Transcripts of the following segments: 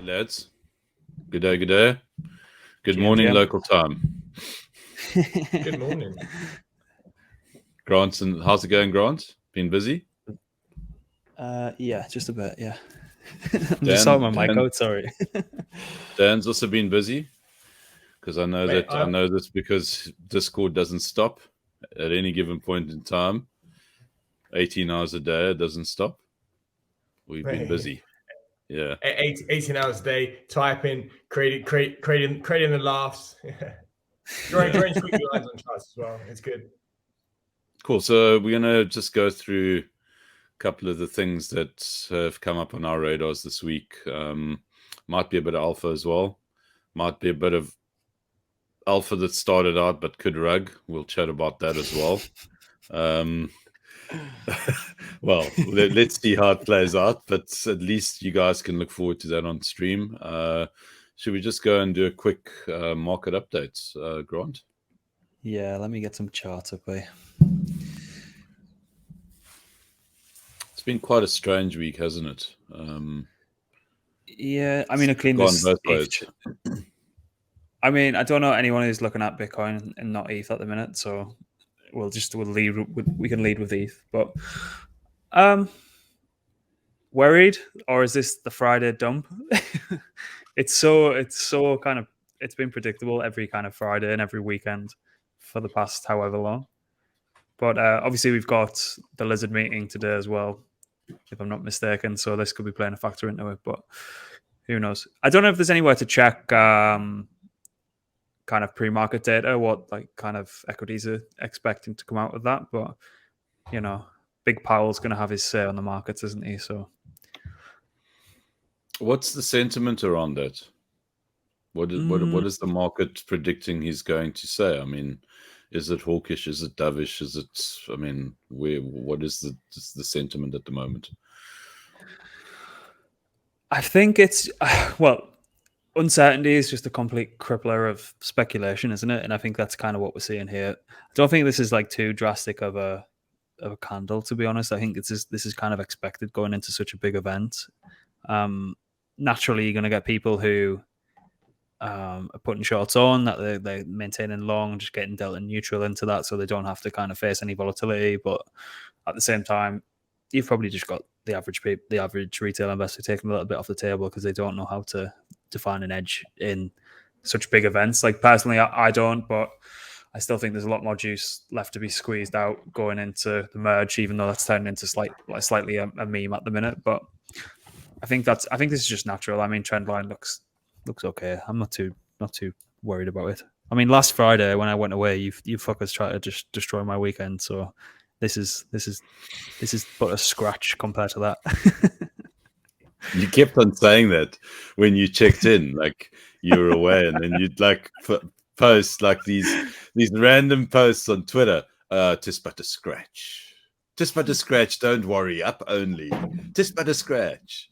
Hey lads, good day, good day. Good GM, morning GM. local time. Good morning. Grant, and how's it going, Grant? Been busy? Yeah, just a bit. Yeah, I'm just sorting my mic out. Sorry. Dan's also been busy because I know Mate, this because Discord doesn't stop at any given point in time. 18 hours a day, it doesnn't stop. We've been busy. Yeah. 18 hours a day, typing, creating the laughs. Drawing squeaky lines on charts as well. It's good. Cool. So we're gonna just go through a couple of the things that have come up on our radars this week. Might be a bit of alpha as well. Might be a bit of alpha that started out but could rug. We'll chat about that as well. Well, let's see how it plays out, but at least you guys can look forward to that on stream. Should we just go and do a quick market update, Grant? Yeah, let me get some charts up here. It's been quite a strange week, hasn't it? Yeah, I mean, I cleaned this. Both ways. I mean, I don't know anyone who's looking at Bitcoin and not ETH at the minute, so we can lead with ETH. But worried, or is this the Friday dump? It's so kind of, it's been predictable every kind of Friday and every weekend for the past however long. But obviously we've got the Lizard meeting today as well, if I'm not mistaken. So this could be playing a factor into it, but who knows? I don't know if there's anywhere to check kind of pre-market data, what like kind of equities are expecting to come out of that. But you know, Big Powell's going to have his say on the markets, isn't he? So what's the sentiment around that? What is the market predicting he's going to say? I mean, is it hawkish? Is it dovish? Is it? I mean, what is the sentiment at the moment? I think it's well, uncertainty is just a complete crippler of speculation, isn't it? And I think that's kind of what we're seeing here. I don't think this is like too drastic of a candle, to be honest. I think this is kind of expected going into such a big event. Naturally, you're going to get people who are putting shorts on, that they're maintaining long, just getting delta neutral into that, so they don't have to kind of face any volatility. But at the same time, you've probably just got the average retail investor taking a little bit off the table because they don't know how to define an edge in such big events. Like personally, I don't, but I still think there's a lot more juice left to be squeezed out going into the merge, even though that's turning into slightly a meme at the minute. But I think this is just natural. I mean, trend line looks okay. I'm not too worried about it. I mean, last Friday when I went away, you fuckers tried to just destroy my weekend. So this is but a scratch compared to that. You kept on saying that when you checked in, like you were away, and then you'd like post like these random posts on Twitter. Just but a scratch. Just but a scratch. Don't worry. Up only. Just but a scratch.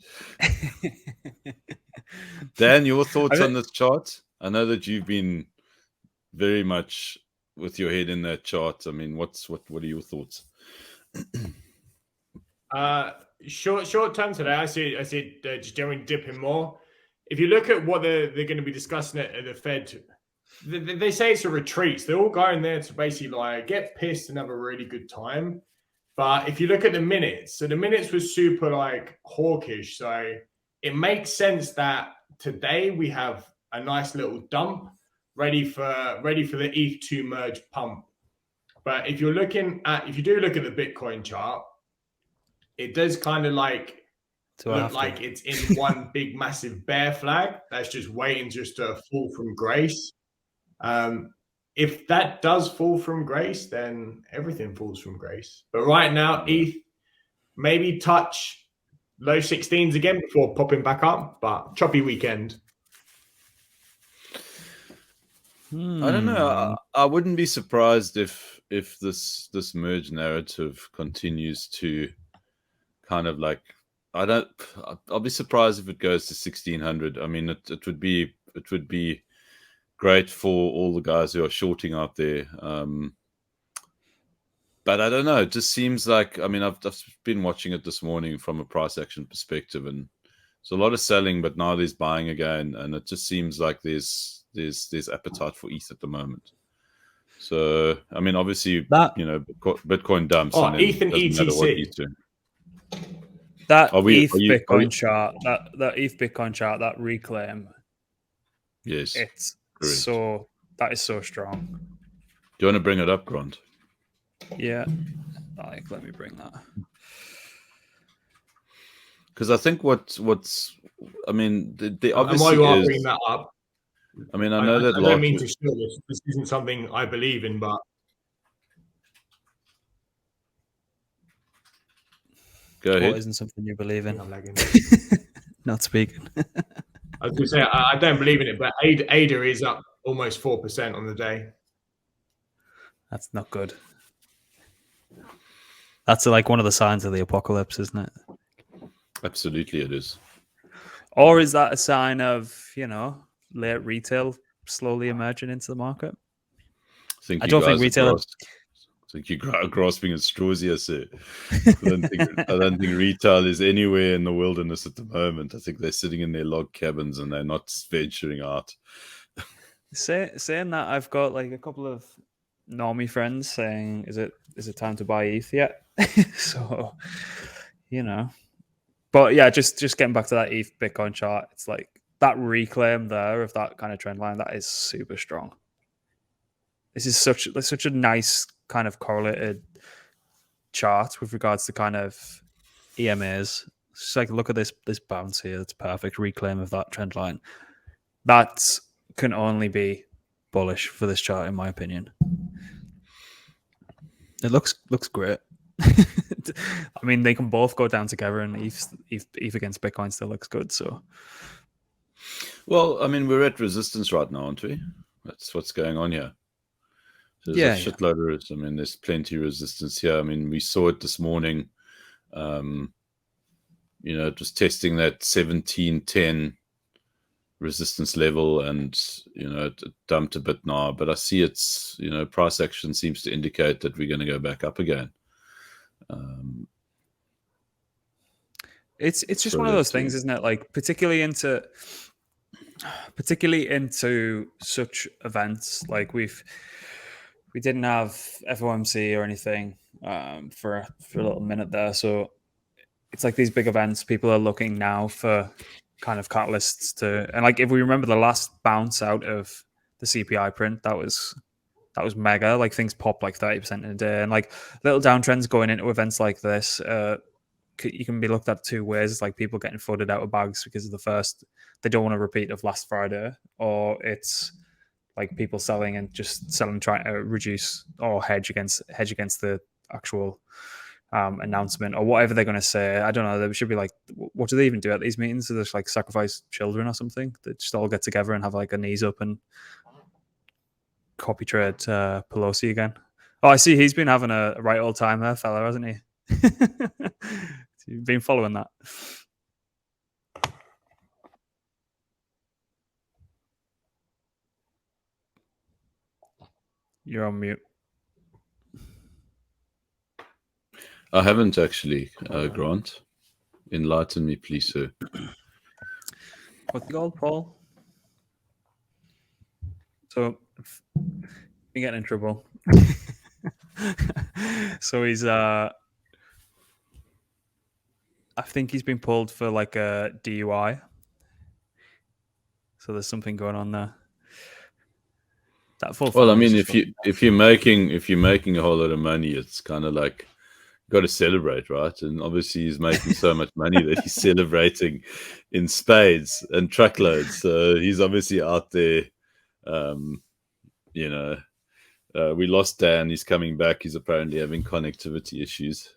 Dan, your thoughts on this chart? I know that you've been very much with your head in that chart. I mean, what are your thoughts? Short term today, I see just generally dipping more. If you look at what they're going to be discussing at the Fed, they say it's a retreat. So they're all going there to basically like get pissed and have a really good time. But if you look at the minutes, so the minutes was super like hawkish. So it makes sense that today we have a nice little dump ready for the ETH2 merge pump. But if you do look at the Bitcoin chart, it does kind of like look like it's in one big massive bear flag that's just waiting just to fall from grace. If that does fall from grace, then everything falls from grace. But right now, ETH maybe touch low 16s again before popping back up, but choppy weekend. I don't know. I wouldn't be surprised if this merge narrative continues to kind of like I'll be surprised if it goes to 1600. I mean, it would be great for all the guys who are shorting out there. But I don't know. It just seems like, I mean, I've been watching it this morning from a price action perspective, and So a lot of selling, but now there's buying again, and it just seems like there's appetite for ETH at the moment. So I mean, obviously, Bitcoin dumps, Oh, and then ETH and it doesn't matter what ETC. ETH doing. That Are we- ETH are you- Bitcoin are you- chart, that ETH Bitcoin chart, that reclaim, Yes, it's correct. that is so strong. Do you want to bring it up, Grant? Yeah, like let me bring that. Because I think what's I mean, the And obviously while you are is. bringing that up, I mean, I know that I lot. don't mean to show this. This isn't something I believe in, but Go ahead. What isn't something you believe in? I'm lagging. Not speaking. I was going to say I don't believe in it, but ADA is up almost 4% on the day. That's not good. That's like one of the signs of the apocalypse, isn't it? Absolutely, it is. Or is that a sign of, late retail slowly emerging into the market? I don't think retail. I think you're grasping at straws here, sir. I don't think retail is anywhere in the wilderness at the moment. I think they're sitting in their log cabins and they're not venturing out. Saying that, I've got like a couple of normie friends saying, "Is it time to buy ETH yet?" So, But yeah, just getting back to that ETH Bitcoin chart, it's like that reclaim there of that kind of trend line, that is super strong. This is such a nice kind of correlated chart with regards to kind of EMAs. Just like look at this bounce here. It's perfect reclaim of that trend line. That can only be bullish for this chart, in my opinion. It looks great. I mean, they can both go down together, and ETH against Bitcoin still looks good. So, well, I mean, we're at resistance right now, aren't we? That's what's going on here. So there's a shitload of. I mean, there's plenty of resistance here. I mean, we saw it this morning. Just testing that 1710 resistance level, and it dumped a bit now. But I see it's price action seems to indicate that we're going to go back up again. It's just one of those things, isn't it? Like particularly into such events. Like we didn't have FOMC or anything for a little minute there, so it's like these big events. People are looking now for kind of catalysts to, and like if we remember the last bounce out of the CPI print, that was mega. Like things popped like 30% in a day, and like little downtrends going into events like this. You can be looked at two ways. It's like people getting flooded out of bags because of the first, they don't want to repeat of last Friday, or it's like people selling and just selling, trying to reduce or hedge against the actual announcement or whatever they're going to say. I don't know. There should be like, what do they even do at these meetings? Do they just like sacrifice children or something? They just all get together and have like a knees up and copy trade Pelosi again. Oh, I see he's been having a right old time there, fella, hasn't he? You've been following that. You're on mute. I haven't actually, Grant. Enlighten me, please, sir. What's the goal, Paul? So, you're getting in trouble. So he's, I think he's been pulled for like a DUI. So there's something going on there. Well, I mean, if you're making a whole lot of money, it's kind of like got to celebrate, right? And obviously, he's making so much money that he's celebrating in spades and truckloads. So he's obviously out there. We lost Dan. He's coming back. He's apparently having connectivity issues.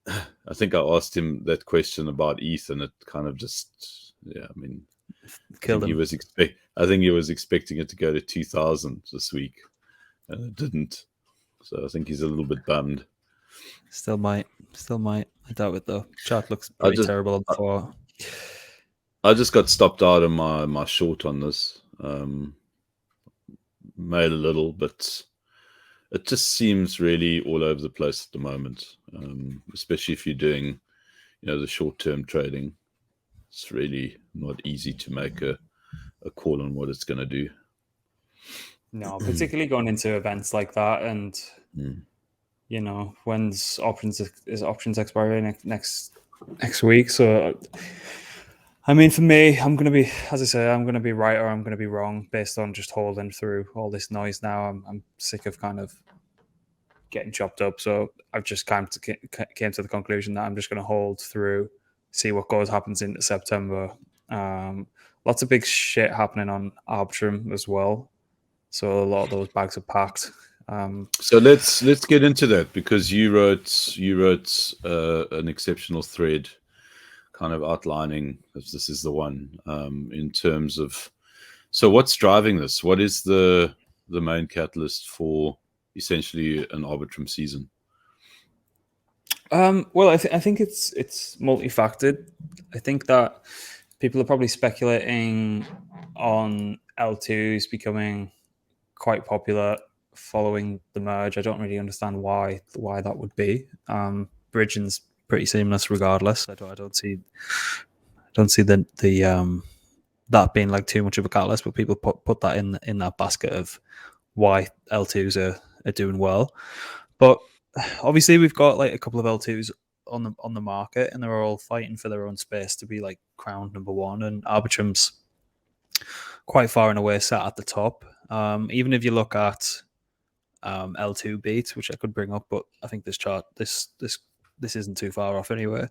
I think I asked him that question about ETH, and it kind of just, killed him. I think he was expecting it to go to 2,000 this week, and it didn't. So I think he's a little bit bummed. Still might. I doubt it though. Chart looks pretty terrible on the floor. I just got stopped out of my short on this. Made a little, but it just seems really all over the place at the moment, especially if you're doing, the short-term trading. it's really not easy to make a call on what it's going to do. No, particularly going into events like that, and Mm. you know, when's options expiry next week. So, I mean, for me, I'm going to be, as I say, I'm going to be right or I'm going to be wrong based on just holding through all this noise now. I'm sick of kind of getting chopped up. So I've just came to the conclusion that I'm just going to hold through, see what happens into September. Lots of big shit happening on Arbitrum as well. So a lot of those bags are packed. So let's get into that, because you wrote an exceptional thread, kind of outlining, as this is the one, in terms of, so what's driving this? What is the main catalyst for essentially an Arbitrum season? Well, I think it's multifaceted. I think that people are probably speculating on L2s becoming quite popular following the merge. I don't really understand why that would be. Bridging's pretty seamless regardless. I don't see the that being like too much of a catalyst, but people put that in that basket of why L2s are doing well. But obviously we've got like a couple of L2s on the market, and they're all fighting for their own space to be like crowned number one, and Arbitrum's quite far and away sat at the top. Even if you look at L2 beat, which I could bring up, but I think this chart this isn't too far off anyway.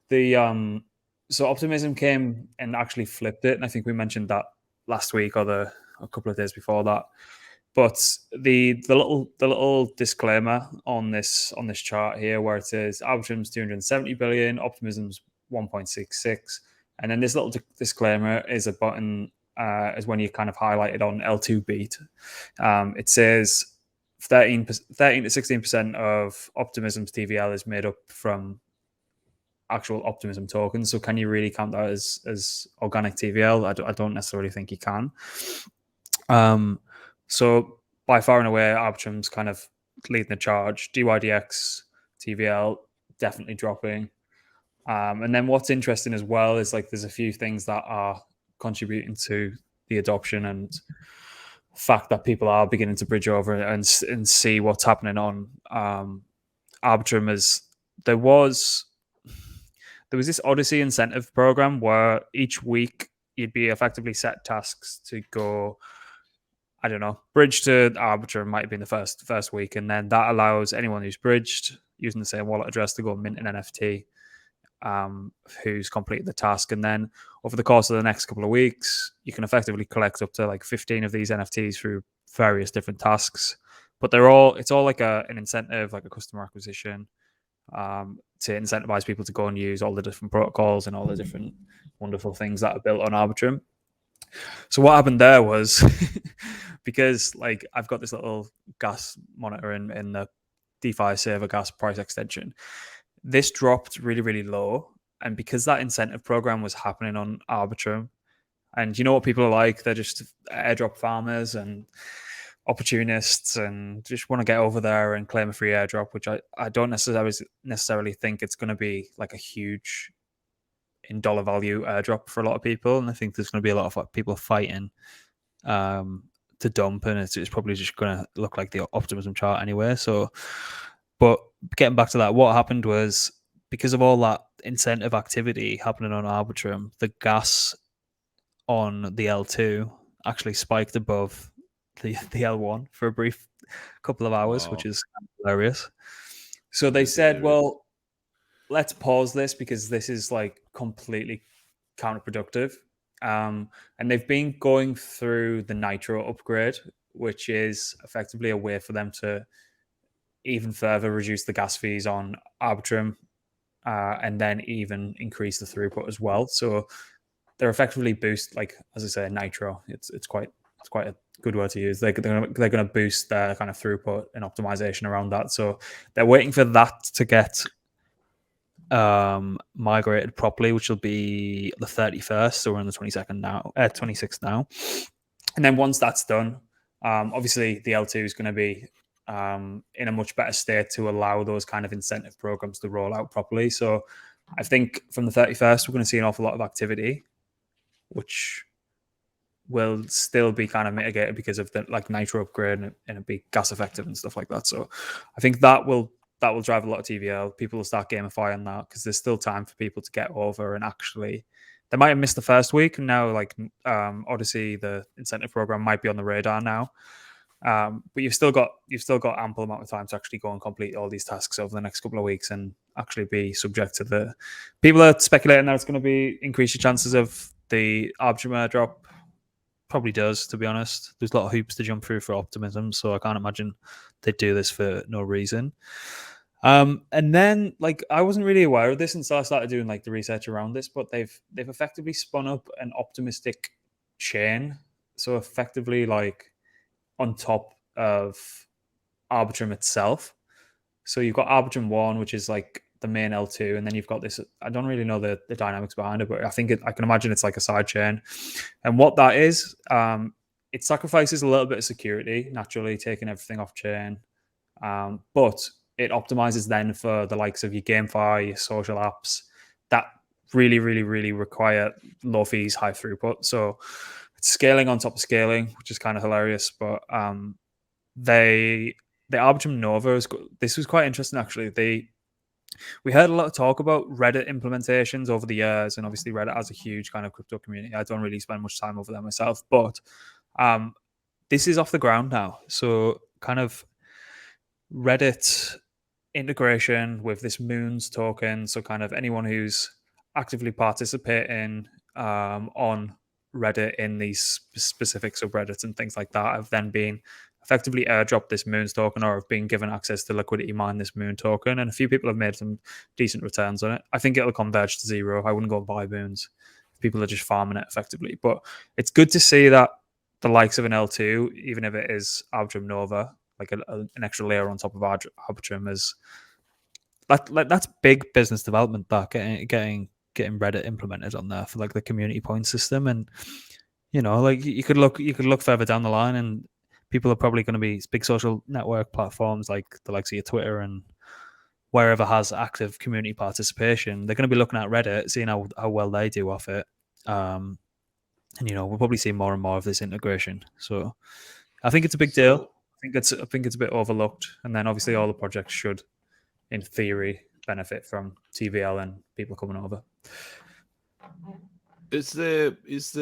The so Optimism came and actually flipped it, and I think we mentioned that last week or a couple of days before that. But the little disclaimer on this chart here, where it says Arbitrum's 270 billion, Optimism's 1.66, and then this little disclaimer is a button is when you kind of highlight it on L2 beat. It says 13 to 16% of Optimism's TVL is made up from actual Optimism tokens. So can you really count that as organic TVL? I don't necessarily think you can. So by far and away, Arbitrum's kind of leading the charge. DYDX, TVL, definitely dropping. And then what's interesting as well is like there's a few things that are contributing to the adoption and fact that people are beginning to bridge over and see what's happening on Arbitrum. As there was this Odyssey incentive program where each week you'd be effectively set tasks to go, I don't know, bridge to Arbitrum might have been the first week, and then that allows anyone who's bridged using the same wallet address to go mint an NFT who's completed the task. And then over the course of the next couple of weeks, you can effectively collect up to like 15 of these NFTs through various different tasks. But it's all like an incentive, like a customer acquisition, to incentivize people to go and use all the different protocols and all the different wonderful things that are built on Arbitrum. So what happened there was because like I've got this little gas monitor in the DeFi Saver gas price extension. This dropped really, really low. And because that incentive program was happening on Arbitrum, and you know what people are like, they're just airdrop farmers and opportunists and just want to get over there and claim a free airdrop, which I don't necessarily think it's going to be like a huge in dollar value airdrop for a lot of people. And I think there's going to be a lot of people fighting to dump, and it's probably just going to look like the Optimism chart anyway. So, but getting back to that, what happened was because of all that incentive activity happening on Arbitrum, the gas on the L2 actually spiked above the L1 for a brief couple of hours, which is hilarious. So they said, well, let's pause this because this is like completely counterproductive. And they've been going through the Nitro upgrade, which is effectively a way for them to even further reduce the gas fees on Arbitrum, and then even increase the throughput as well. So they're effectively boost, like as I say, Nitro. It's quite a good word to use. They're going to boost their kind of throughput and optimization around that. So they're waiting for that to get migrated properly, which will be the 31st. So we're on the 22nd now, 26th now. And then once that's done, obviously the L2 is going to be in a much better state to allow those kind of incentive programs to roll out properly. So I think from the 31st, we're going to see an awful lot of activity, which will still be kind of mitigated because of the like nitro upgrade and it'll be gas effective and stuff like that. So I think that will drive a lot of TVL. People will start gamifying that because there's still time for people to get over and actually. They might have missed the first week, and now like Odyssey, the incentive program, might be on the radar now. But you've still got ample amount of time to actually go and complete all these tasks over the next couple of weeks and actually be subject to the. People are speculating that it's going to be increase your chances of the Arbitrum Airdrop. Probably does, to be honest. There's a lot of hoops to jump through for optimism, so I can't imagine they'd do this for no reason. And then like I wasn't really aware of this until I started doing like the research around this, but they've effectively spun up an optimistic chain. So effectively like on top of Arbitrum itself. So you've got Arbitrum 1, which is like the main L2, and then you've got this. I don't really know the dynamics behind it, but I think I can imagine it's like a side chain. And what that is, it sacrifices a little bit of security, naturally taking everything off chain. But it optimizes then for the likes of your GameFi, your social apps that really, really, really require low fees, high throughput. So it's scaling on top of scaling, which is kind of hilarious. But the Arbitrum Nova this was quite interesting actually. We heard a lot of talk about Reddit implementations over the years, and obviously Reddit has a huge kind of crypto community. I don't really spend much time over there myself, but this is off the ground now. So kind of Reddit integration with this Moons token. So kind of anyone who's actively participating on Reddit in these specific subreddits and things like that have then been effectively airdropped this Moons token or have been given access to liquidity mine this Moon token. And a few people have made some decent returns on it. I think it'll converge to zero. I wouldn't go buy Moons. People are just farming it effectively. But it's good to see that the likes of an L2, even if it is Arbitrum Nova, like an extra layer on top of Arbitrum, is that's big business development. That getting Reddit implemented on there for like the community point system, and like you could look further down the line, and people are probably going to be big social network platforms like the likes of your Twitter and wherever has active community participation. They're going to be looking at Reddit, seeing how well they do off it, and we'll probably see more and more of this integration. So I think it's a big deal. I think it's a bit overlooked, and then obviously all the projects should, in theory, benefit from TVL and people coming over. Is there just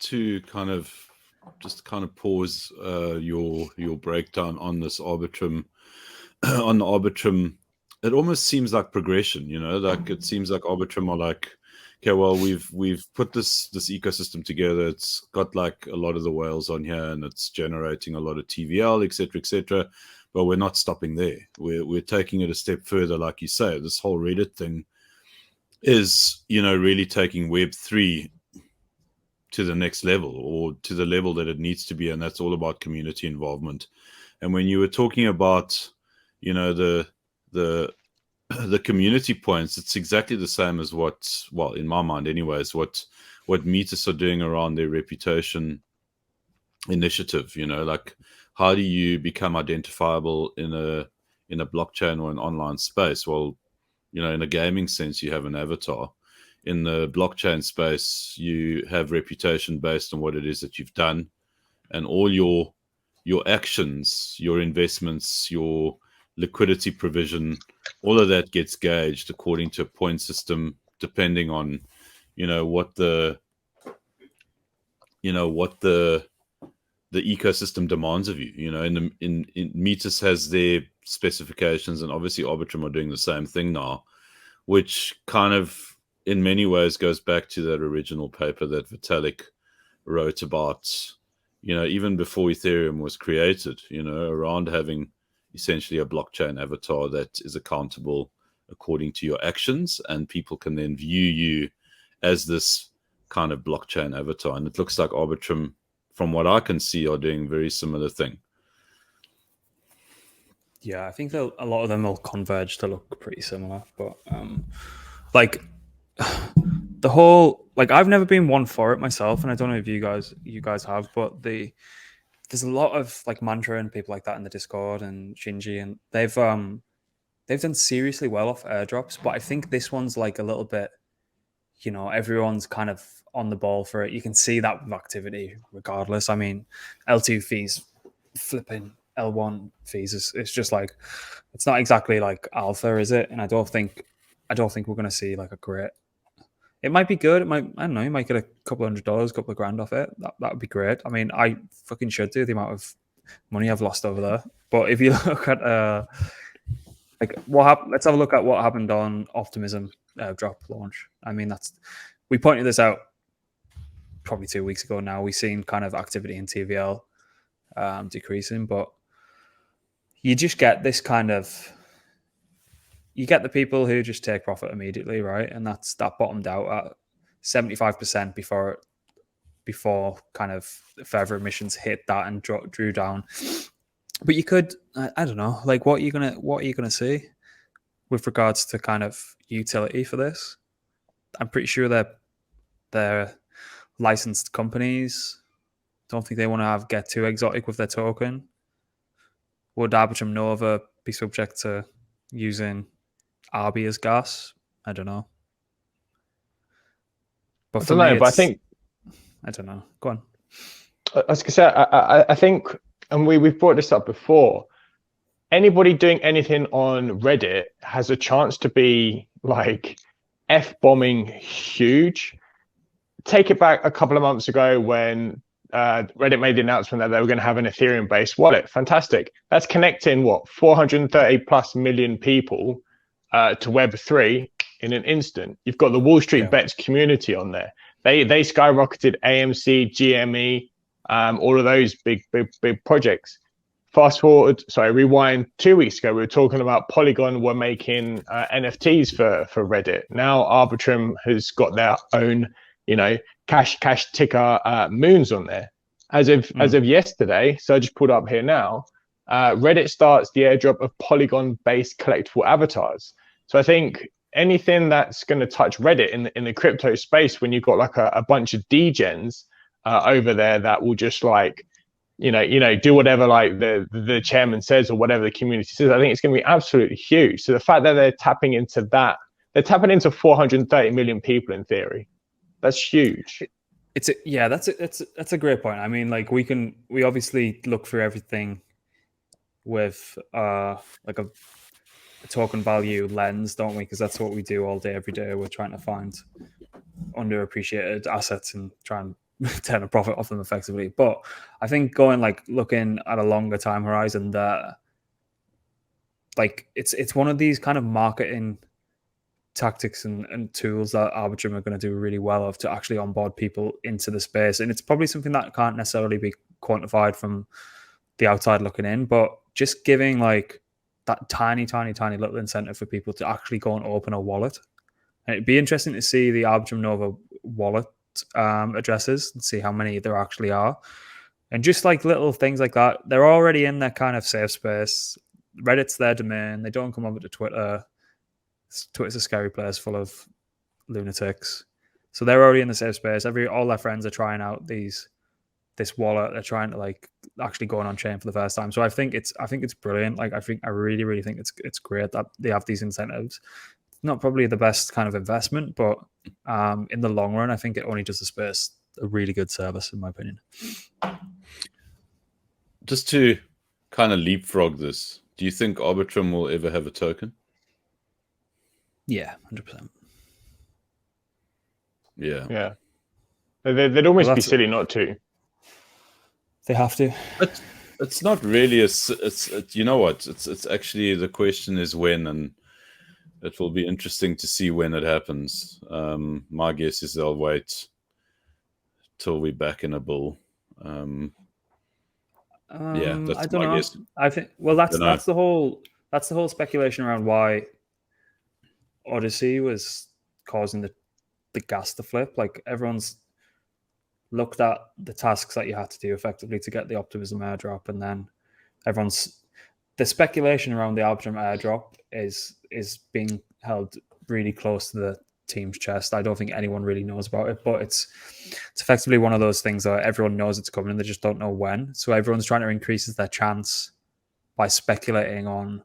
to kind of pause your breakdown on this Arbitrum on the Arbitrum? It almost seems like progression, like it seems like Arbitrum are like, okay, well, we've put this ecosystem together. It's got like a lot of the whales on here, and it's generating a lot of TVL, etc., etc. But we're not stopping there. We're taking it a step further, like you say. This whole Reddit thing is, really taking Web3 to the next level, or to the level that it needs to be, and that's all about community involvement. And when you were talking about, the community points, it's exactly the same as in my mind anyways, what Metis are doing around their reputation initiative. Like, how do you become identifiable in a blockchain or an online space? Well, in a gaming sense, you have an avatar. In the blockchain space, you have reputation based on what it is that you've done, and all your actions, your investments, your liquidity provision, all of that gets gauged according to a point system, depending on what the ecosystem demands of you. In Metis has their specifications, and obviously Arbitrum are doing the same thing now, which kind of in many ways goes back to that original paper that Vitalik wrote about, even before Ethereum was created, around having essentially a blockchain avatar that is accountable according to your actions, and people can then view you as this kind of blockchain avatar. And it looks like Arbitrum, from what I can see, are doing a very similar thing. Yeah, I think a lot of them will converge to look pretty similar, but like the whole, like, I've never been one for it myself, and I don't know if you guys have, but there's a lot of like Mantra and people like that in the Discord and Shinji, and they've they've done seriously well off airdrops, but I think this one's like a little bit, you know, everyone's kind of on the ball for it. You can see that with activity regardless. I mean, L2 fees, flipping L1 fees, it's just like, it's not exactly like alpha, is it? And I don't think we're going to see like a great, it might be good. It might, I don't know, you might get a couple $100, a couple of grand off it. That would be great. I mean, I fucking should do the amount of money I've lost over there. But if you look at, like what happened, let's have a look at what happened on Optimism drop launch. I mean, we pointed this out probably 2 weeks ago now. We've seen kind of activity in TVL decreasing, but you just get this kind of, you get the people who just take profit immediately, right? And that bottomed out at 75% before kind of further emissions hit that and drew down. But you could, I don't know, like what are you gonna see with regards to kind of utility for this? I'm pretty sure they're licensed companies. Don't think they want to get too exotic with their token. Would Arbitrum Nova be subject to using Arby as gas? I don't know. But I don't know, but I think, I don't know. Go on. I was gonna say, I think, and we've brought this up before, anybody doing anything on Reddit has a chance to be like F-bombing huge. Take it back a couple of months ago when Reddit made the announcement that they were going to have an Ethereum-based wallet. Fantastic. That's connecting, 430 plus million people to Web3 in an instant. You've got the Wall Street Bets community on there. They skyrocketed AMC, GME, all of those big projects. Rewind 2 weeks ago, we were talking about Polygon were making NFTs for Reddit. Now Arbitrum has got their own, cash ticker moons on there. As of yesterday, so I just put up here now, Reddit starts the airdrop of Polygon-based collectible avatars. So I think anything that's going to touch Reddit in the crypto space, when you've got like a bunch of degens over there that will just like, do whatever like the chairman says or whatever the community says, I think it's going to be absolutely huge. So the fact that they're tapping into that, they're tapping into 430 million people in theory. That's huge. That's a great point. I mean, like we obviously look through everything with like a token value lens, don't we? Because that's what we do all day, every day. We're trying to find underappreciated assets and try and turn a profit off them effectively. But I think looking at a longer time horizon, that like it's one of these kind of marketing tactics and tools that Arbitrum are going to do really well of to actually onboard people into the space. And it's probably something that can't necessarily be quantified from the outside looking in, but just giving like that tiny little incentive for people to actually go and open a wallet. And it'd be interesting to see the Arbitrum Nova wallet addresses and see how many there actually are. And just like little things like that, they're already in their kind of safe space. Reddit's their domain. They don't come over to Twitter. Twitter's a scary place full of lunatics. So they're already in the safe space. All their friends are trying out this wallet. They're trying to like actually going on chain for the first time. So I think it's brilliant. Like I really think it's great that they have these incentives. Not probably the best kind of investment, but in the long run, I think it only does the space a really good service, in my opinion. Just to kind of leapfrog this, do you think Arbitrum will ever have a token? Yeah, 100%. Yeah. They'd almost be silly not to. They have to. But it's not really you know what? It's actually, the question is when, and it will be interesting to see when it happens. My guess is they'll wait till we're back in a bull. That's I don't my know. guess. I think that's the whole speculation around why Odyssey was causing the gas to flip. Like everyone's looked at the tasks that you had to do effectively to get the Optimism airdrop, and then the speculation around the Arbitrum airdrop is being held really close to the team's chest. I don't think anyone really knows about it, but it's effectively one of those things that everyone knows it's coming and they just don't know when. So everyone's trying to increase their chance by speculating on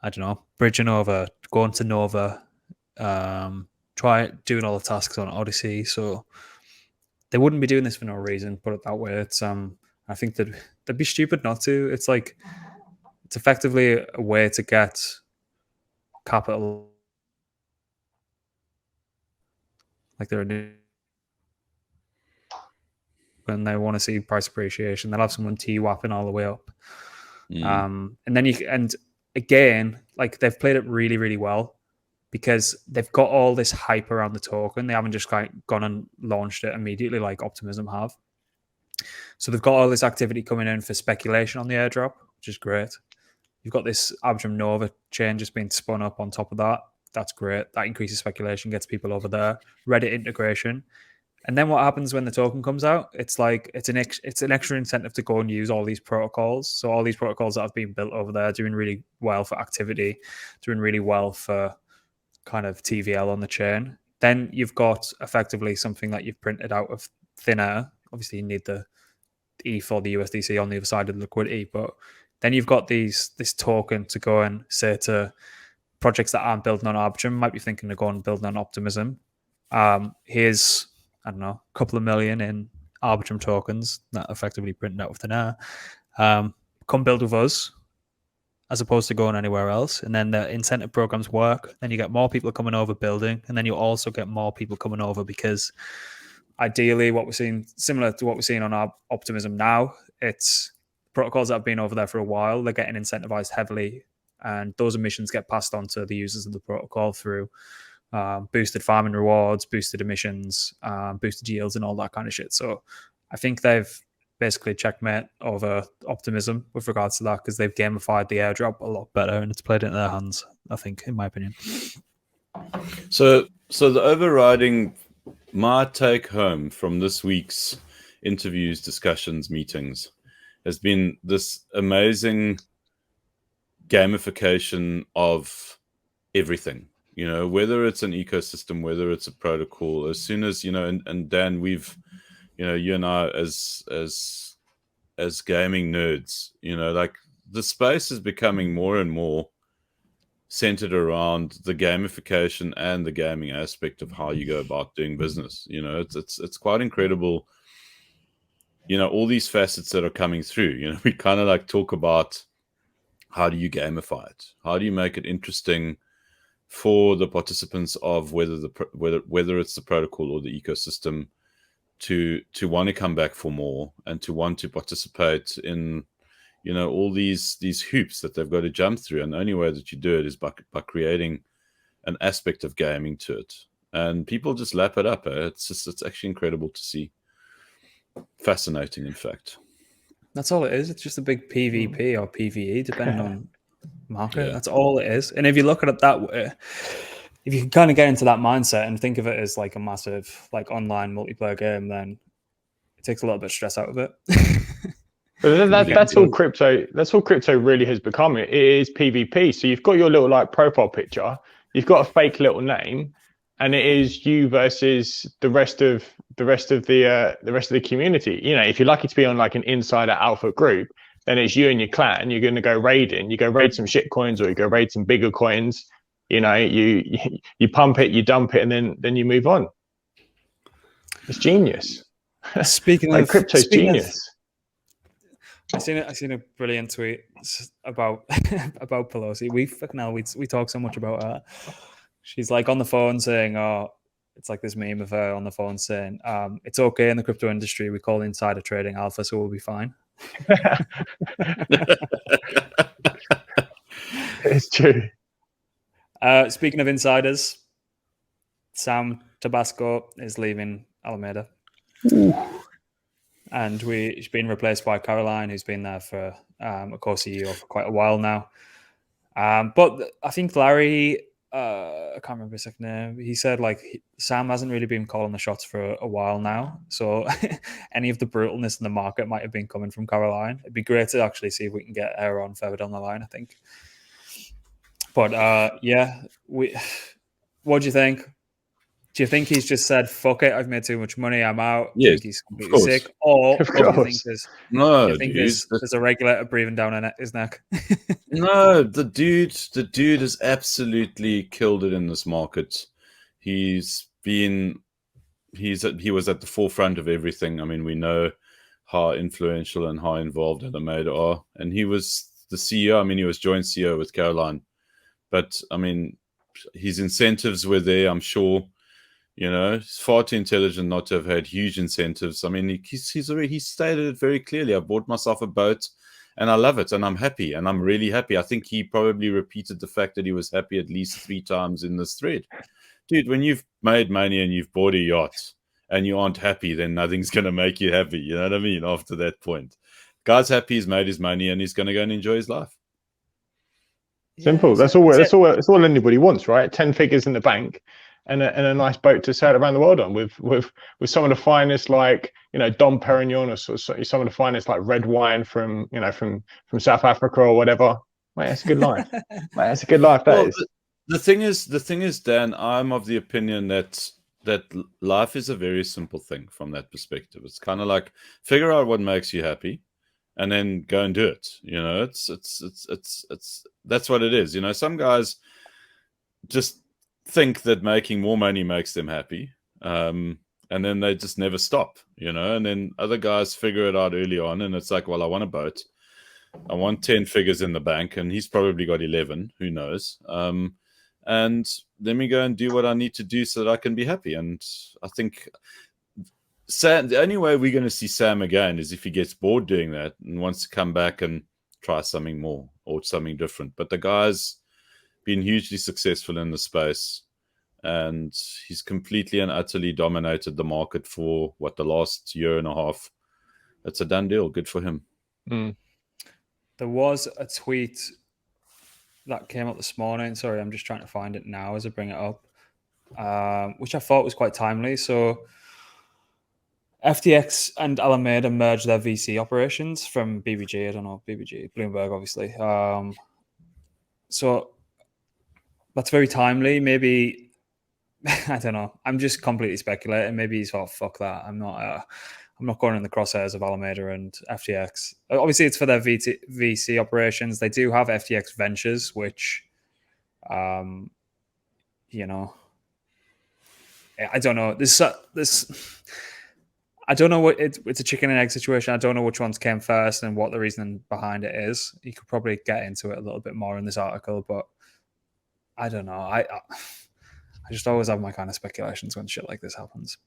I don't know, bridging over, going to Nova, try doing all the tasks on Odyssey. So they wouldn't be doing this for no reason. Put it that way. It's I think that they'd be stupid not to. It's like it's effectively a way to get capital, like they're when they want to see price appreciation. They'll have someone TWAPing all the way up. And then and again, like they've played it really, really well because they've got all this hype around the token. They haven't just gone and launched it immediately like Optimism have. So they've got all this activity coming in for speculation on the airdrop, which is great. You've got this Arbitrum Nova chain just being spun up on top of that. That's great. That increases speculation, gets people over there. Reddit integration. And then what happens when the token comes out? It's like it's an extra incentive to go and use all these protocols. So all these protocols that have been built over there doing really well for activity, doing really well for kind of TVL on the chain. Then you've got effectively something that you've printed out of thin air. Obviously, you need the ETH or the USDC on the other side of the liquidity, but then you've got this token to go and say to projects that aren't building on Arbitrum, might be thinking of going and building on Optimism. Here's, I don't know, a couple of million in Arbitrum tokens that effectively printed out of thin air. Come build with us as opposed to going anywhere else. And then the incentive programs work. Then you get more people coming over building. And then you also get more people coming over because ideally what we're seeing, similar to what we're seeing on our Optimism now, it's protocols that have been over there for a while. They're getting incentivized heavily. And those emissions get passed on to the users of the protocol through boosted farming rewards, boosted emissions, boosted yields, and all that kind of shit. So I think they've basically checkmate over Optimism with regards to that because they've gamified the airdrop a lot better and it's played into their hands, I think, in my opinion. So the overriding, my take home from this week's interviews, discussions, meetings has been this amazing gamification of everything. You know, whether it's an ecosystem, whether it's a protocol, as soon as, you know, and Dan, we've, you know, you and I as gaming nerds, you know, like the space is becoming more and more centered around the gamification and the gaming aspect of how you go about doing business. You know, it's quite incredible, you know, all these facets that are coming through. You know, we kind of like talk about how do you gamify it? How do you make it interesting for the participants of whether it's the protocol or the ecosystem to want to come back for more and to want to participate in, you know, all these hoops that they've got to jump through. And the only way that you do it is by creating an aspect of gaming to it. And people just lap it up. It's actually incredible to see. Fascinating, in fact. That's all it is. It's just a big PvP or PvE, depending on market. Yeah. That's all it is. And if you look at it that way, if you can kind of get into that mindset and think of it as like a massive like online multiplayer game, then it takes a little bit of stress out of it. But that's all crypto. That's all crypto really has become. It is PvP. So you've got your little like profile picture. You've got a fake little name, and it is you versus the rest of the community. You know, if you're lucky to be on like an insider alpha group, then it's you and your clan. You're going to go raiding. You go raid some shit coins, or you go raid some bigger coins. You know, you pump it, you dump it, and then you move on. It's genius. Speaking like of crypto's genius. I seen a brilliant tweet about about Pelosi. We talk so much about her. She's like on the phone saying, "Oh, it's like this meme of her on the phone saying, it's okay in the crypto industry. We call insider trading alpha, so we'll be fine." It's true. Speaking of insiders, Sam Tabasco is leaving Alameda. Ooh. And she's been replaced by Caroline, who's been there for a co-CEO for quite a while now. But I think Larry, I can't remember his second name, he said like Sam hasn't really been calling the shots for a while now. So any of the brutalness in the market might have been coming from Caroline. It'd be great to actually see if we can get her on further down the line, I think. But yeah, what do you think? Do you think he's just said, "Fuck it, I've made too much money, I'm out"? Yes, Think he's completely course. sick, or Of do you think course. there's No, do you think dude. there's a regulator breathing down his neck? No, the dude has absolutely killed it in this market. He was at the forefront of everything. I mean, we know how influential and how involved Alameda are, and he was the CEO. I mean, he was joint CEO with Caroline, but I mean, his incentives were there. I'm sure. You know, he's far too intelligent not to have had huge incentives. I mean, he stated it very clearly. I bought myself a boat, and I love it, and I'm happy, and I'm really happy. I think he probably repeated the fact that he was happy at least 3 times in this thread. Dude, when you've made money and you've bought a yacht and you aren't happy, then nothing's going to make you happy. You know what I mean? After that point, guy's happy, he's made his money, and he's going to go and enjoy his life. Simple. That's all anybody wants, right? 10 figures in the bank. And a nice boat to sail around the world on with some of the finest, like, you know, Dom Perignon, or some of the finest, like, red wine from South Africa or whatever. Mate, that's a good life. Mate, that's a good life. The thing is, Dan, I'm of the opinion that life is a very simple thing from that perspective. It's kind of like figure out what makes you happy, and then go and do it. You know, it's that's what it is. You know, some guys just think that making more money makes them happy, and then they just never stop, you know. And then other guys figure it out early on, and it's like, well, I want a boat, I want 10 figures in the bank, and he's probably got 11, who knows, and let me go and do what I need to do so that I can be happy. And I think Sam, the only way we're going to see Sam again is if he gets bored doing that and wants to come back and try something more or something different. But the guy's been hugely successful in the space, and he's completely and utterly dominated the market for the last year and a half. It's a done deal. Good for him. There was a tweet that came up this morning. Sorry, I'm just trying to find it now as I bring it up, which I thought was quite timely. So FTX and Alameda merged their VC operations from BBG. I don't know, BBG, Bloomberg, obviously. So that's very timely. Maybe, I don't know. I'm just completely speculating. Maybe he's thought, fuck that. I'm not going in the crosshairs of Alameda and FTX. Obviously, it's for their VC operations. They do have FTX Ventures, which, you know, I don't know. This I don't know what it's a chicken and egg situation. I don't know which ones came first and what the reasoning behind it is. You could probably get into it a little bit more in this article, but I don't know. I just always have my kind of speculations when shit like this happens.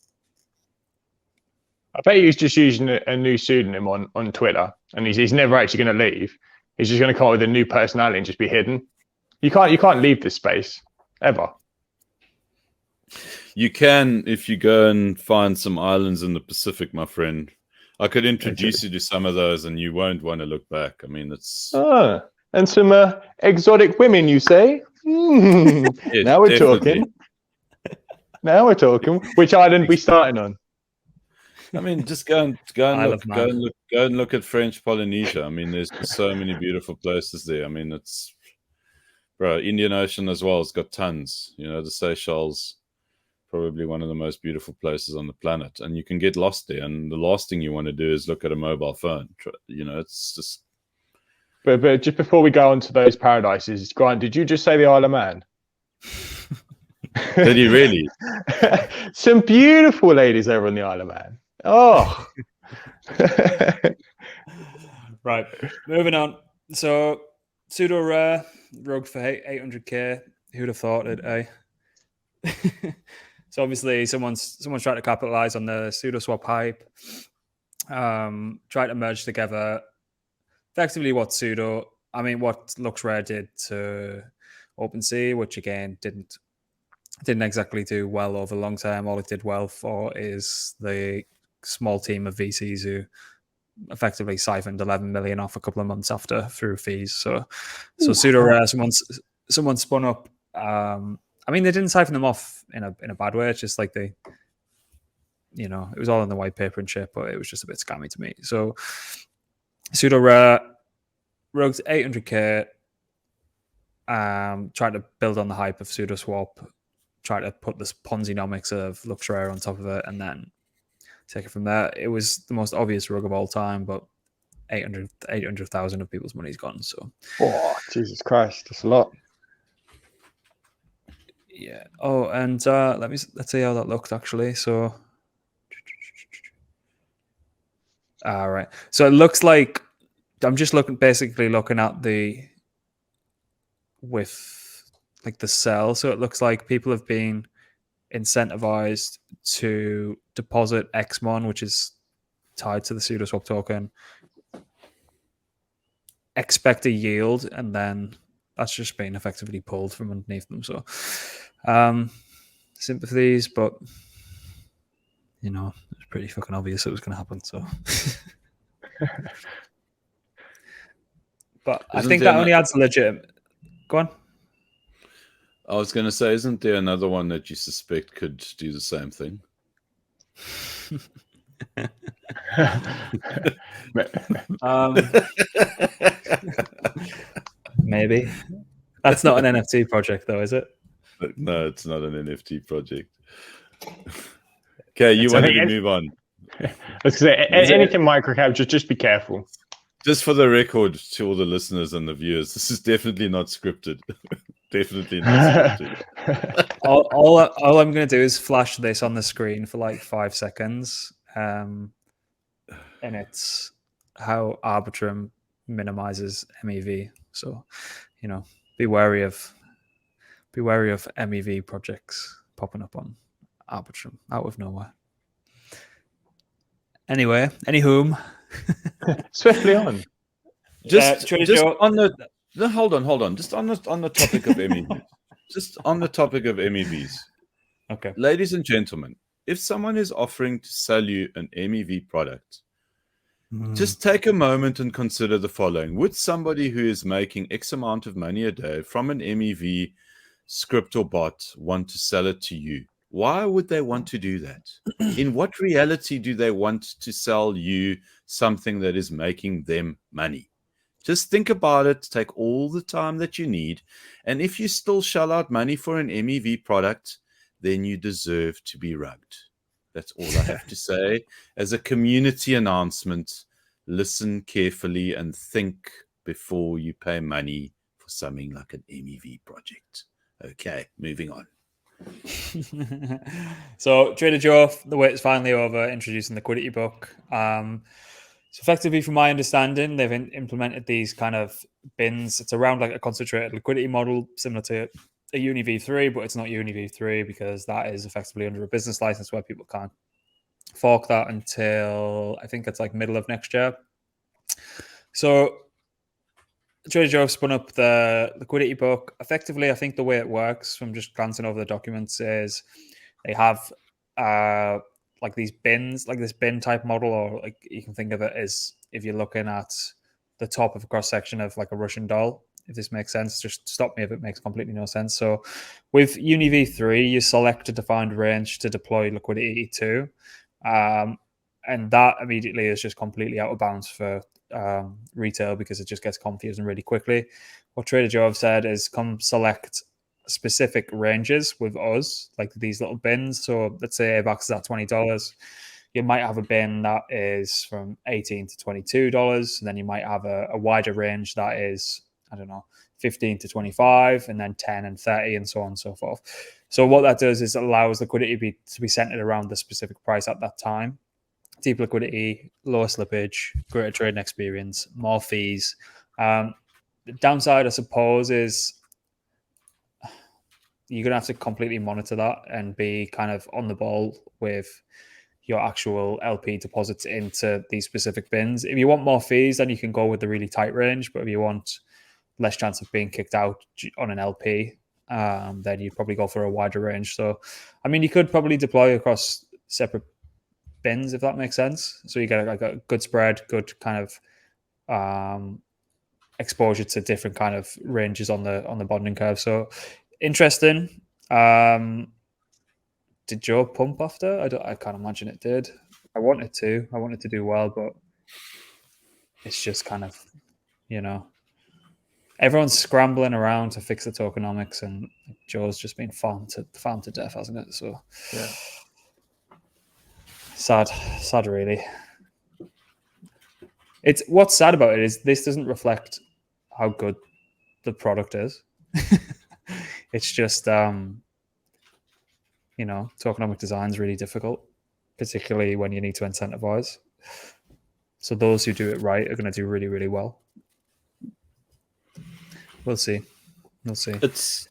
I bet he's just using a new pseudonym on Twitter, and he's never actually going to leave. He's just going to come up with a new personality and just be hidden. You can't leave this space ever. You can if you go and find some islands in the Pacific, my friend. I could introduce you to some of those, and you won't want to look back. I mean, it's and some exotic women, you say? Yes, now we're definitely. talking. Now we're talking. Which island we starting on? I mean, just go and look at French Polynesia. I mean, there's just so many beautiful places there. I mean, it's Indian Ocean as well. It's got tons. You know, the Seychelles, probably one of the most beautiful places on the planet, and you can get lost there. And the last thing you want to do is look at a mobile phone. You know, it's just. But just before we go on to those paradises, Grant, did you just say the Isle of Man? Did he really? Some beautiful ladies over on the Isle of Man. Oh. Right. Moving on. So Sudo Rare Rugs for 800k. Who'd have thought it, eh? So obviously someone's trying to capitalize on the pseudo swap hype. Try to merge together effectively what Lux Rare did to OpenSea, which again didn't exactly do well over the long term. All it did well for is the small team of VCs who effectively siphoned 11 million off a couple of months after through fees. So Sudo Rare, someone spun up. I mean, they didn't siphon them off in a bad way. It's just like it was all in the white paper and shit, but it was just a bit scammy to me. So Sudo Rare Rugs 800k. Tried to build on the hype of SudoSwap, try to put this Ponzi-nomics of LuxRare on top of it and then take it from there. It was the most obvious rug of all time, but 800,000 of people's money's gone. So, oh, Jesus Christ, that's a lot. Yeah. Oh, and let's see how that looked actually. So, all right. So it looks like I'm just basically looking at the the sell. So it looks like people have been incentivized to deposit XMON, which is tied to the SudoSwap token, expect a yield, and then that's just been effectively pulled from underneath them. So sympathies, but it's pretty fucking obvious it was going to happen. So but I think that only adds legit. Go on. I was going to say, isn't there another one that you suspect could do the same thing? Maybe. That's not an NFT project, though, is it? No, it's not an NFT project. Okay, you wanted to move on. Let's say anything microcap, just be careful. Just for the record, to all the listeners and the viewers, this is definitely not scripted. Definitely not scripted. all I'm going to do is flash this on the screen for like 5 seconds, and it's how Arbitrum minimizes MEV. So, be wary of MEV projects popping up on Arbitrum out of nowhere. Anyway, swiftly on. Just on the hold on. Just on the topic of MEVs. Just on the topic of MEVs. Okay. Ladies and gentlemen, if someone is offering to sell you an MEV product, just take a moment and consider the following. Would somebody who is making X amount of money a day from an MEV script or bot want to sell it to you? Why would they want to do that? In what reality do they want to sell you something that is making them money? Just think about it. Take all the time that you need. And if you still shell out money for an MEV product, then you deserve to be rugged. That's all I have to say. As a community announcement, listen carefully and think before you pay money for something like an MEV project. Okay, moving on. So Trader Joe, the wait is finally over, introducing the liquidity book. So effectively, from my understanding, they've implemented these kind of bins. It's around like a concentrated liquidity model, similar to a Uni V3, but it's not Uni V3 because that is effectively under a business license where people can't fork that until I think it's like middle of next year. So Trader Joe spun up the liquidity book. Effectively, I think the way it works from just glancing over the documents is they have like these bins, like this bin type model, or like you can think of it as if you're looking at the top of a cross section of like a Russian doll. If this makes sense, just stop me if it makes completely no sense. So with Uni V3, you select a defined range to deploy liquidity to. And that immediately is just completely out of bounds for retail because it just gets confusing really quickly. What Trader Joe have said is come select specific ranges with us, like these little bins. So let's say AVAX is at $20. You might have a bin that is from $18 to $22, and then you might have a wider range that is, I don't know, 15 to 25, and then 10 and 30, and so on and so forth. So what that does is it allows liquidity to be centered around the specific price at that time. Deep liquidity, lower slippage, greater trading experience, more fees. The downside, I suppose, is you're going to have to completely monitor that and be kind of on the ball with your actual LP deposits into these specific bins. If you want more fees, then you can go with the really tight range. But if you want less chance of being kicked out on an LP, then you'd probably go for a wider range. So, I mean, you could probably deploy across separate bins, if that makes sense. So you get like a good spread, good kind of exposure to different kind of ranges on the bonding curve. So interesting. Did Joe pump after? I can't imagine it did. I wanted to do well, but it's just kind of, everyone's scrambling around to fix the tokenomics, and Joe's just been farmed to death, hasn't it? So Yeah. sad really. It's what's sad about it is this doesn't reflect how good the product is. It's just tokenomic design is really difficult, particularly when you need to incentivize. So those who do it right are going to do really, really well. We'll see. It's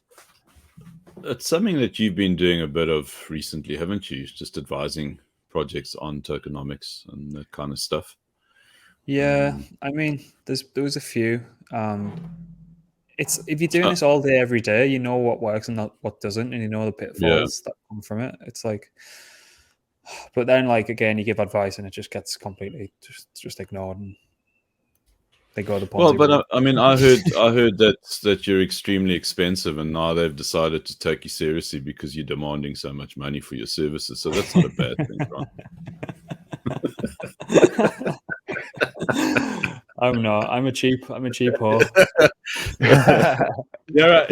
something that you've been doing a bit of recently, haven't you? Just advising projects on tokenomics and that kind of stuff. Yeah, I mean, there was a few. It's if you're doing this all day, every day, you know what works and not what doesn't, and you know the pitfalls that come from it. It's like, but then again, you give advice and it just gets completely just ignored, and they go to Ponzi. Well, but I mean, I heard that you're extremely expensive, and now they've decided to take you seriously because you're demanding so much money for your services. So that's not a bad thing, right? I'm not. I'm a cheap whore. Here I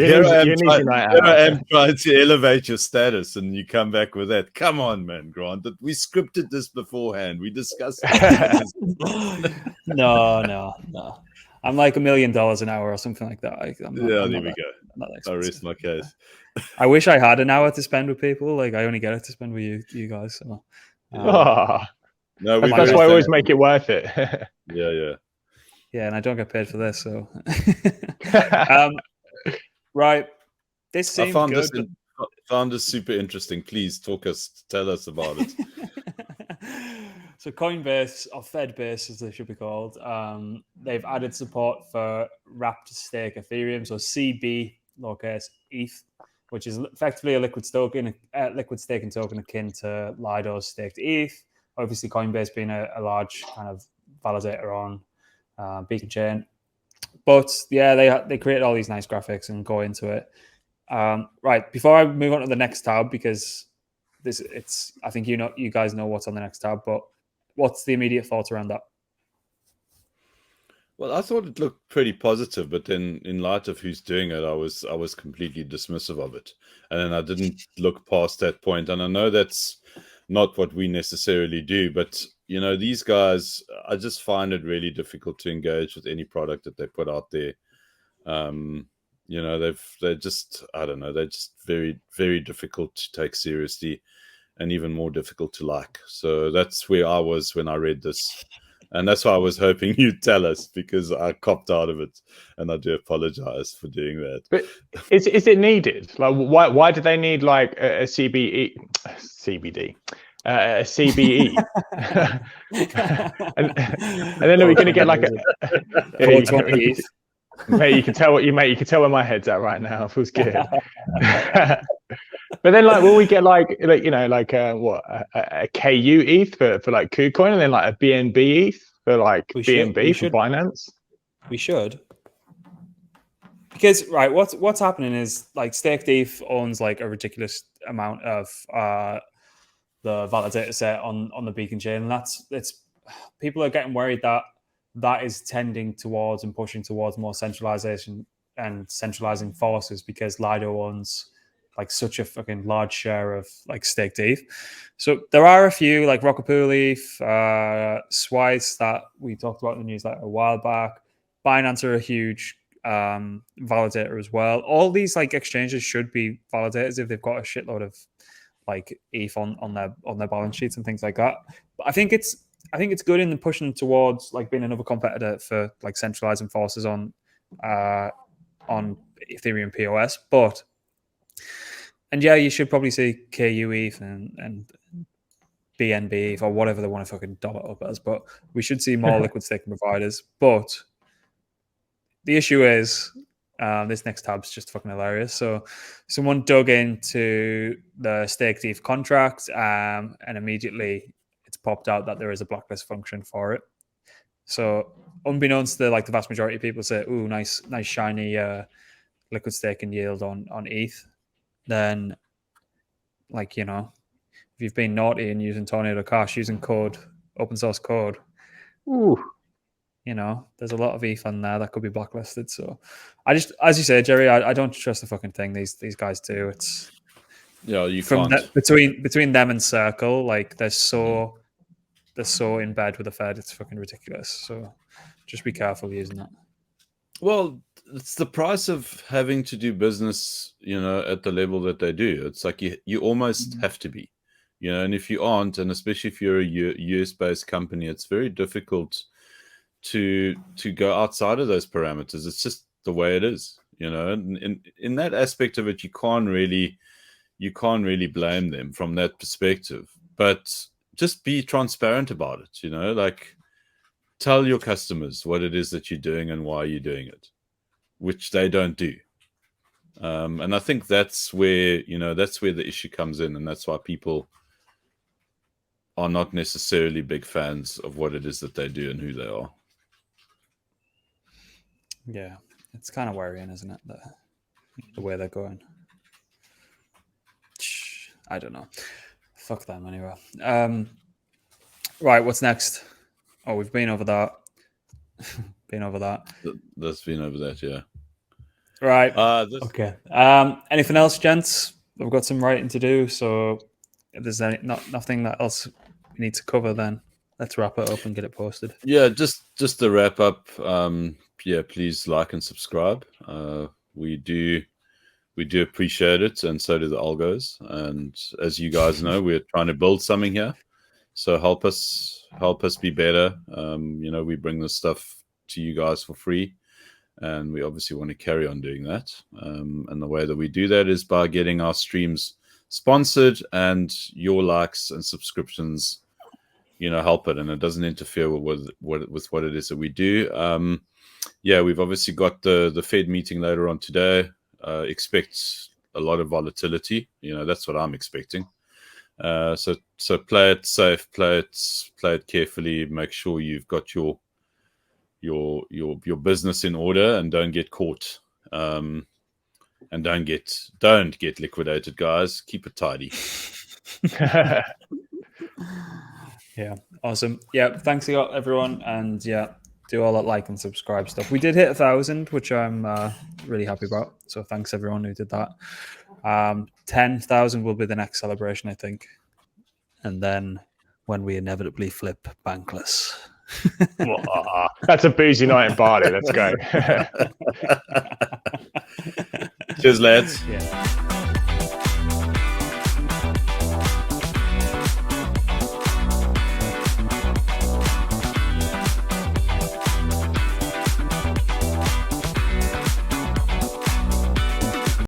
am trying to elevate your status, and you come back with that. Come on, man, Grant. We scripted this beforehand. We discussed it. No. I'm like $1 million an hour or something like that. There we go. I rest my case. I wish I had an hour to spend with people. I only get it to spend with you guys. So. No, that's why I always make it worth it. Yeah, and I don't get paid for this, so right. This seems good. Found this super interesting. Please tell us about it. So Coinbase, or Fedbase as they should be called, they've added support for wrapped stake Ethereum, so CB lowercase ETH, which is effectively a liquid staking token akin to Lido's staked ETH. Obviously, Coinbase being a large kind of validator on Beacon Chain, but yeah, they created all these nice graphics and go into it. Right, before I move on to the next tab, because I think you guys know what's on the next tab, but what's the immediate thoughts around that? Well, I thought it looked pretty positive, but then in light of who's doing it, I was completely dismissive of it, and then I didn't look past that point. And I know that's not what we necessarily do, but these guys, I just find it really difficult to engage with any product that they put out there. They're just, I don't know, they're just very, very difficult to take seriously, and even more difficult to like. So that's where I was when I read this, and that's why I was hoping you'd tell us, because I copped out of it, and I do apologize for doing that. But is it needed? Why do they need a CBD? A CBE, and then are we going to get mate, you can tell you can tell where my head's at right now. It feels good. But then will we get a KU ETH for KuCoin, and then a BNB ETH for BNB for Binance? We should. Because what's happening is staked ETH owns a ridiculous amount of the validator set on the Beacon chain, and it's people are getting worried that is tending towards and pushing towards more centralization and centralizing forces, because Lido owns such a fucking large share of staked ETH. So there are a few Rocket Pool ETH, Swice that we talked about in the news a while back. Binance are a huge validator as well. All these exchanges should be validators if they've got a shitload of ETH on their balance sheets and things like that. But I think it's good in pushing towards being another competitor for centralizing forces on Ethereum POS. And yeah, you should probably see KU ETH and BNB ETH or whatever they want to fucking doll it up as. But we should see more liquid staking providers. But the issue is, this next tab's just fucking hilarious. So someone dug into the staked ETH contract, and immediately it's popped out that there is a blacklist function for it. So unbeknownst to the vast majority of people say, "Ooh, nice shiny liquid staking yield on ETH," then if you've been naughty and using Tornado Cash, using open source code, ooh, You know, there's a lot of ETH on there that could be blacklisted. So I just, as you say, Jerry, I don't trust the fucking thing these guys do. It's you from can't. between them and Circle, like they're so in bed with the Fed. It's fucking ridiculous. So just be careful using that. Well, it's the price of having to do business, at the level that they do. It's like you almost have to be, and if you aren't, and especially if you're a US-based company, it's very difficult to go outside of those parameters. It's just the way it is, and in that aspect of it, you can't really blame them from that perspective. But just be transparent about it, like tell your customers what it is that you're doing and why you're doing it, which they don't do. And I think that's where the issue comes in, and that's why people are not necessarily big fans of what it is that they do and who they are. Yeah, it's kind of worrying, isn't it? The way they're going. I don't know. Fuck them anyway. Right, what's next? Oh, we've been over that. That's been over that, yeah. Right. Okay. Anything else, gents? We've got some writing to do, so if there's nothing else we need to cover, then let's wrap it up and get it posted. Yeah, just to wrap up, please like and subscribe. We do appreciate it, and so do the algos. And as you guys know, we're trying to build something here. So help us be better. We bring this stuff to you guys for free, and we obviously want to carry on doing that. And the way that we do that is by getting our streams sponsored, and your likes and subscriptions, help it, and it doesn't interfere with what it is that we do. We've obviously got the Fed meeting later on today. Expect a lot of volatility. That's what I'm expecting. So play it safe, play it carefully. Make sure you've got your business in order, and don't get caught. And don't get liquidated, guys. Keep it tidy. Yeah, awesome. Yeah, thanks a lot, everyone, and do all that like and subscribe stuff. We did hit 1,000, which I'm really happy about. So thanks everyone who did that. 10,000 will be the next celebration, I think, and then when we inevitably flip bankless. That's a boozy night in Bali. Let's go. Cheers, lads. Yeah.